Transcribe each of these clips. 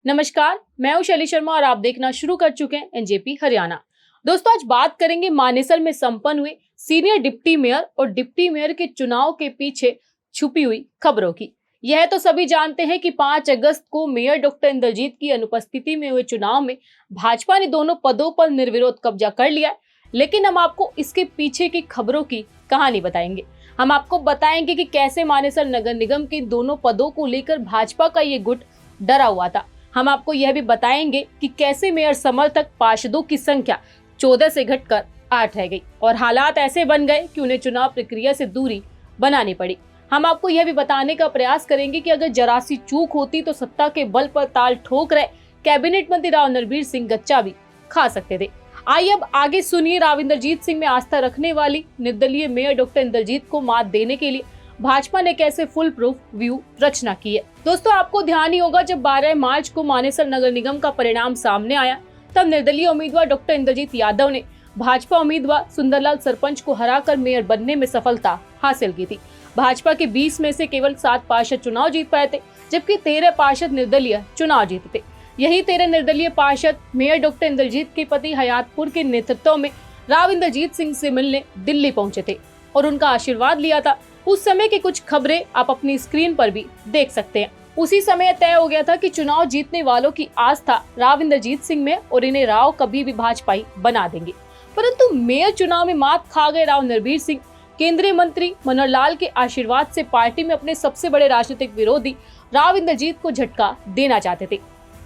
नमस्कार, मैं हूं शैली शर्मा और आप देखना शुरू कर चुके हैं एनजेपी हरियाणा। दोस्तों, आज बात करेंगे मानेसर में संपन्न हुए सीनियर डिप्टी मेयर और डिप्टी मेयर के चुनाव के पीछे छुपी हुई खबरों की। यह तो सभी जानते हैं कि 5 अगस्त को मेयर डॉक्टर इंद्रजीत की अनुपस्थिति में हुए चुनाव में भाजपा ने दोनों पदों पर निर्विरोध कब्जा कर लिया है। लेकिन हम आपको इसके पीछे की खबरों की कहानी बताएंगे। हम आपको बताएंगे कि कैसे मानेसर नगर निगम के दोनों पदों को लेकर भाजपा का ये गुट डरा हुआ था। हम आपको यह भी बताएंगे कि कैसे मेयर समर्थक पार्षदों की संख्या 14 से घटकर 8 रह गई और हालात ऐसे बन गए कि उन्हें चुनाव प्रक्रिया से दूरी बनानी पड़ी। हम आपको यह भी बताने का प्रयास करेंगे कि अगर जरा सी चूक होती तो सत्ता के बल पर ताल ठोक रहे कैबिनेट मंत्री राव नरबीर सिंह गच्चा भी खा सकते थे। आइए अब आगे सुनिए राव इंद्रजीत सिंह में आस्था रखने वाली निर्दलीय मेयर डॉक्टर इंद्रजीत को मात देने के लिए भाजपा ने कैसे फुल प्रूफ व्यू रचना की है। दोस्तों, आपको ध्यान ही होगा जब 12 मार्च को मानेसर नगर निगम का परिणाम सामने आया तब निर्दलीय उम्मीदवार डॉक्टर इंद्रजीत यादव ने भाजपा उम्मीदवार सुंदरलाल सरपंच को हराकर मेयर बनने में सफलता हासिल की थी। भाजपा के 20 में से केवल 7 पार्षद चुनाव जीत पाए थे, जबकि 13 पार्षद निर्दलीय चुनाव जीते थे। यही 13 निर्दलीय पार्षद मेयर डॉक्टर इंद्रजीत के पति हयातपुर के नेतृत्व में राव इंद्रजीत सिंह से मिलने दिल्ली पहुंचे थे और उनका आशीर्वाद लिया था। उस समय की कुछ खबरें आप अपनी स्क्रीन पर भी देख सकते हैं। उसी समय तय हो गया था कि चुनाव जीतने वालों की आस्था राव इंद्रजीत सिंह में और इन्हें राव कभी भी भाजपाई बना देंगे। परंतु मेयर चुनाव में मात खा गए राव नरबीर सिंह केंद्रीय मंत्री मनोहर लाल के आशीर्वाद से पार्टी में अपने सबसे बड़े राजनीतिक विरोधी राव इंद्रजीत को झटका देना चाहते थे।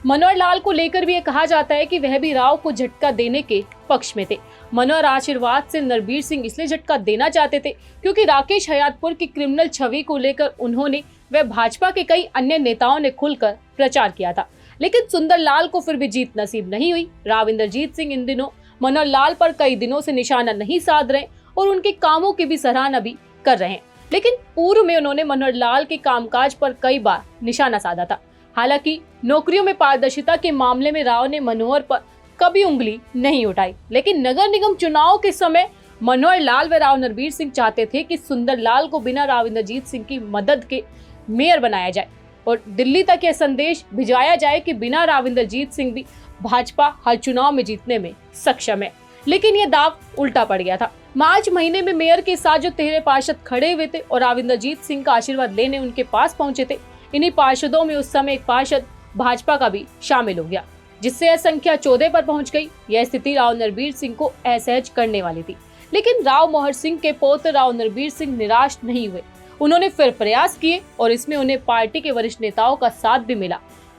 मनोहर लाल को लेकर भी ये कहा जाता है कि वह भी राव को झटका देने के पक्ष में थे। मनोहर आशीर्वाद से नरबीर सिंह इसलिए झटका देना चाहते थे क्योंकि राकेश हयातपुर की क्रिमिनल छवि को लेकर उन्होंने व भाजपा के कई अन्य नेताओं ने खुलकर प्रचार किया था। लेकिन सुंदरलाल को फिर भी जीत नसीब नहीं हुई। राव इंद्रजीत सिंह इन दिनों मनोहर लाल पर कई दिनों से निशाना नहीं साध रहे और उनके कामों की भी सराहना भी कर रहे हैं। लेकिन पूर्व में उन्होंने मनोहर लाल के कामकाज पर कई बार निशाना साधा था। हालांकि नौकरियों में पारदर्शिता के मामले में राव ने मनोहर पर कभी उंगली नहीं उठाई। लेकिन नगर निगम चुनाव के समय मनोहर लाल व राव नरबीर सिंह चाहते थे कि सुंदरलाल को बिना राव इंद्रजीत सिंह की मदद के मेयर बनाया जाए और दिल्ली तक यह संदेश भिजवाया जाए कि बिना राव इंद्रजीत सिंह भी भाजपा हर चुनाव में जीतने में सक्षम है। लेकिन यह दाव उल्टा पड़ गया था। मार्च महीने में मेयर के साथ जो 13 पार्षद खड़े हुए थे और राव इंद्रजीत सिंह का आशीर्वाद लेने उनके पास पहुंचे थे, इन्हीं पार्षदों में उस समय एक पार्षद भाजपा का भी शामिल हो गया, जिससे यह संख्या 14 पर पहुंच गई। यह स्थिति राव नरबीर सिंह को असहज करने वाली थी। लेकिन राव मोहर सिंह के पौत्र राव नरबीर सिंह निराश नहीं हुए। उन्होंने फिर प्रयास किए और इसमें उन्हें पार्टी के वरिष्ठ नेताओं का साथ भी मिला।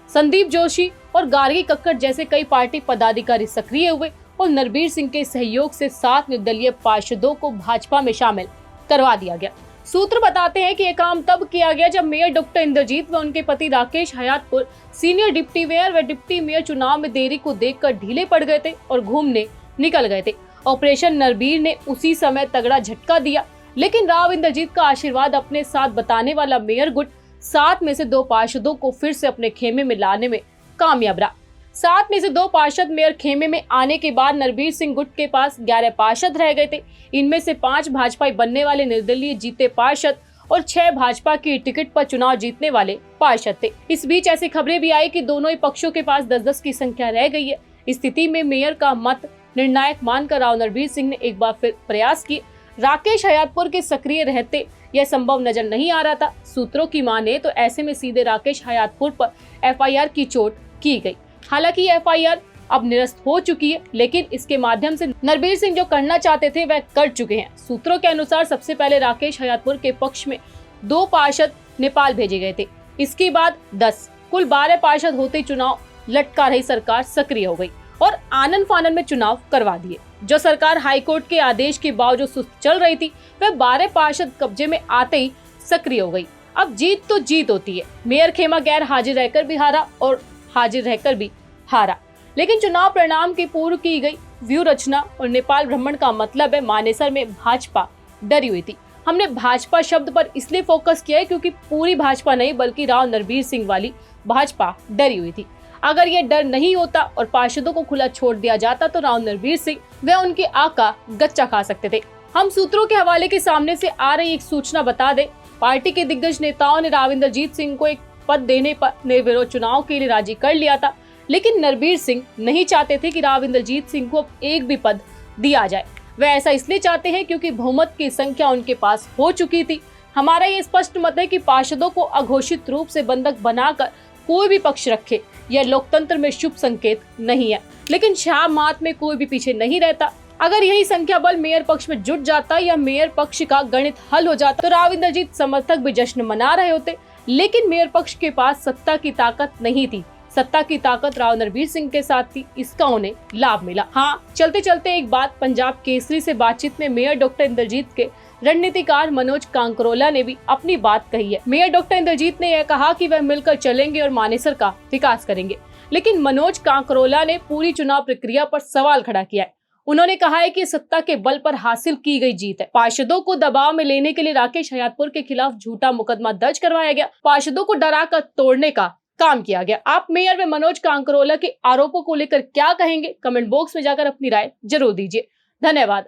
संदीप जोशी और गार्गी कक्कड़ जैसे कई पार्टी पदाधिकारी सक्रिय हुए और नरबीर सिंह के सहयोग से 7 निर्दलीय पार्षदों को भाजपा में शामिल करवा दिया गया। सूत्र बताते हैं कि यह काम तब किया गया जब मेयर डॉक्टर इंद्रजीत व उनके पति Rakesh Hayatpur senior deputy mayor व डिप्टी मेयर चुनाव में देरी को देखकर ढीले पड़ गए थे और घूमने निकल गए थे। ऑपरेशन नरबीर ने उसी समय तगड़ा झटका दिया। लेकिन राव इंद्रजीत का आशीर्वाद अपने साथ बताने वाला मेयर गुट 7 में से 2 पार्षदों को फिर से अपने खेमे में लाने में कामयाब रहा। 7 में से 2 पार्षद मेयर खेमे में आने के बाद नरबीर सिंह गुट के पास 11 पार्षद रह गए थे। इनमें से 5 भाजपा बनने वाले निर्दलीय जीते पार्षद और 6 भाजपा की टिकट पर चुनाव जीतने वाले पार्षद थे। इस बीच ऐसी खबरें भी आई कि दोनों ही पक्षों के पास 10-10 की संख्या रह गई है। इस स्थिति में मेयर का मत निर्णायक मानकर राव नरबीर सिंह ने एक बार फिर प्रयास किए। राकेश हयातपुर के सक्रिय रहते यह संभव नजर नहीं आ रहा था। सूत्रों की माने तो ऐसे में सीधे राकेश हयातपुर पर एफआईआर की चोट की गई। हालांकि एफआईआर अब निरस्त हो चुकी है, लेकिन इसके माध्यम से नरबीर सिंह जो करना चाहते थे वह कर चुके हैं। सूत्रों के अनुसार सबसे पहले राकेश हयातपुर के पक्ष में 2 पार्षद नेपाल भेजे गए थे। इसके बाद 10 कुल 12 पार्षद होते चुनाव लटका रही सरकार सक्रिय हो गई और आनन फानन में चुनाव करवा दिए। जो सरकार हाईकोर्ट के आदेश के बावजूद सुस्त चल रही थी वह 12 पार्षद कब्जे में आते ही सक्रिय हो गई। अब जीत तो जीत होती है। मेयर खेमा गैर हाजिर रहकर भी हारा और हाजिर रहकर भी हारा। लेकिन चुनाव परिणाम की पूर्व की गई व्यू रचना और नेपाल भ्रमण का मतलब है मानेसर में भाजपा डरी हुई थी। हमने भाजपा शब्द पर इसलिए फोकस किया है क्योंकि पूरी भाजपा नहीं बल्कि राव नरबीर सिंह वाली भाजपा डरी हुई थी। अगर ये डर नहीं होता और पार्षदों को खुला छोड़ दिया जाता तो राव नरबीर सिंह व उनके आका गच्चा खा सकते थे। हम सूत्रों के हवाले के सामने से आ रही एक सूचना बता दें। पार्टी के दिग्गज नेताओं ने राव इंद्रजीत सिंह को एक पद देने पर निर्विरोध चुनाव के लिए राजी कर लिया था, लेकिन नरबीर सिंह नहीं चाहते थे कि राव इंद्रजीत सिंह को अब एक भी पद दिया जाए। वे ऐसा इसलिए चाहते हैं क्योंकि बहुमत की संख्या उनके पास हो चुकी थी। हमारा ये स्पष्ट मत है कि पार्षदों को अघोषित रूप से बंधक बनाकर कोई भी पक्ष रखे, यह लोकतंत्र में शुभ संकेत नहीं है। लेकिन शाह मात में कोई भी पीछे नहीं रहता। अगर यही संख्या बल मेयर पक्ष में जुट जाता या मेयर पक्ष का गणित हल हो जाता तो राव इंद्रजीत समर्थक भी जश्न मना रहे होते, लेकिन मेयर पक्ष के पास सत्ता की ताकत नहीं थी। सत्ता की ताकत राव नरबीर सिंह के साथ थी, इसका उन्हें लाभ मिला। हाँ, चलते चलते एक बात पंजाब केसरी से बातचीत में मेयर डॉक्टर इंद्रजीत के रणनीतिकार मनोज कांकरोला ने भी अपनी बात कही है। मेयर डॉक्टर इंद्रजीत ने यह कहा कि वह मिलकर चलेंगे और मानेसर का विकास करेंगे, लेकिन मनोज कांकरोला ने पूरी चुनाव प्रक्रिया पर सवाल खड़ा किया है। उन्होंने कहा है कि सत्ता के बल पर हासिल की गई जीत है। पार्षदों को दबाव में लेने के लिए राकेश हयातपुर के खिलाफ झूठा मुकदमा दर्ज करवाया गया, पार्षदों को डराकर तोड़ने का काम किया गया। आप मेयर में मनोज कांकरोला के आरोपों को लेकर क्या कहेंगे? कमेंट बॉक्स में जाकर अपनी राय जरूर दीजिए। धन्यवाद।